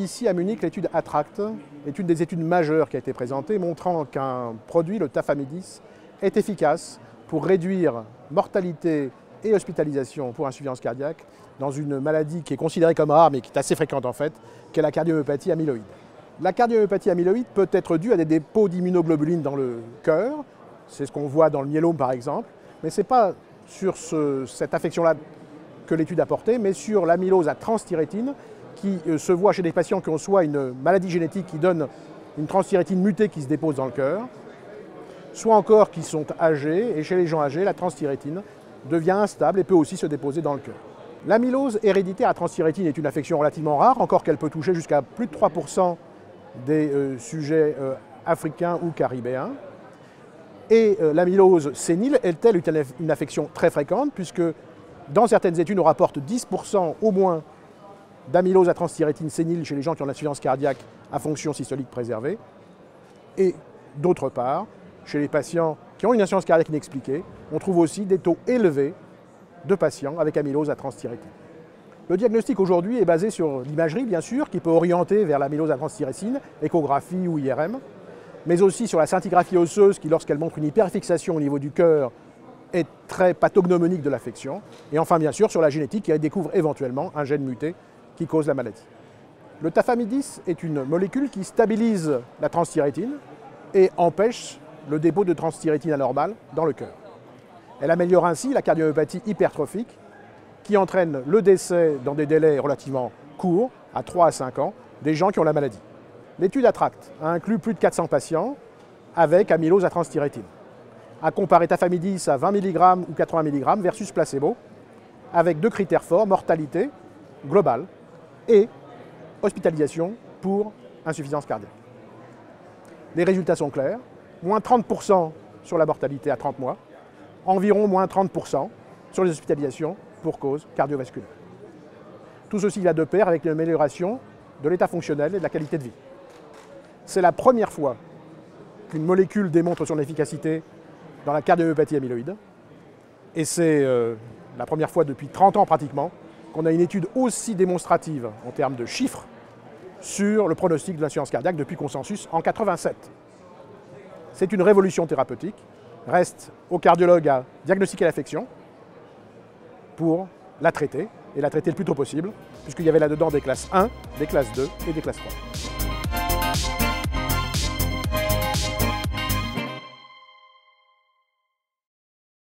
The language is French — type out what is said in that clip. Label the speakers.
Speaker 1: ici à Munich l'étude ATTRACT, est une des études majeures qui a été présentée, montrant qu'un produit, le tafamidis, est efficace pour réduire mortalité et hospitalisation pour insuffisance cardiaque dans une maladie qui est considérée comme rare mais qui est assez fréquente en fait, qu'est la cardiomyopathie amyloïde. La cardiomyopathie amyloïde peut être due à des dépôts d'immunoglobuline dans le cœur, c'est ce qu'on voit dans le myélome par exemple, mais ce n'est pas sur cette affection-là que l'étude a porté, mais sur l'amylose à transthyrétine qui se voit chez des patients qui ont soit une maladie génétique qui donne une transthyrétine mutée qui se dépose dans le cœur, soit encore qui sont âgés, et chez les gens âgés, la transthyrétine devient instable et peut aussi se déposer dans le cœur. L'amylose héréditaire à transthyrétine est une affection relativement rare, encore qu'elle peut toucher jusqu'à plus de 3% des sujets africains ou caribéens. Et l'amylose sénile est-elle une affection très fréquente, puisque dans certaines études, on rapporte 10% au moins d'amylose à transthyrétine sénile chez les gens qui ont l'insuffisance cardiaque à fonction systolique préservée. Et d'autre part, chez les patients qui ont une insuffisance cardiaque inexpliquée, on trouve aussi des taux élevés de patients avec amylose à transthyrétine. Le diagnostic aujourd'hui est basé sur l'imagerie, bien sûr, qui peut orienter vers l'amylose à transthyrétine, échographie ou IRM, mais aussi sur la scintigraphie osseuse qui, lorsqu'elle montre une hyperfixation au niveau du cœur, est très pathognomonique de l'affection. Et enfin, bien sûr, sur la génétique qui découvre éventuellement un gène muté qui cause la maladie. Le tafamidis est une molécule qui stabilise la transthyrétine et empêche le dépôt de transthyrétine anormale dans le cœur. Elle améliore ainsi la cardiomyopathie hypertrophique qui entraîne le décès dans des délais relativement courts, à 3 à 5 ans, des gens qui ont la maladie. L'étude ATTRACT a inclus plus de 400 patients avec amylose à transthyrétine, a comparé tafamidis à 20 mg ou 80 mg versus placebo, avec deux critères forts, mortalité globale et hospitalisation pour insuffisance cardiaque. Les résultats sont clairs, moins 30% sur la mortalité à 30 mois, environ moins 30% sur les hospitalisations pour cause cardiovasculaire. Tout ceci va de pair avec l'amélioration de l'état fonctionnel et de la qualité de vie. C'est la première fois qu'une molécule démontre son efficacité dans la cardiomyopathie amyloïde. Et c'est la première fois depuis 30 ans pratiquement qu'on a une étude aussi démonstrative en termes de chiffres sur le pronostic de l'insuffisance cardiaque depuis consensus en 87. C'est une révolution thérapeutique. Reste aux cardiologues à diagnostiquer l'affection pour la traiter, et la traiter le plus tôt possible, puisqu'il y avait là-dedans des classes 1, des classes 2 et des classes 3.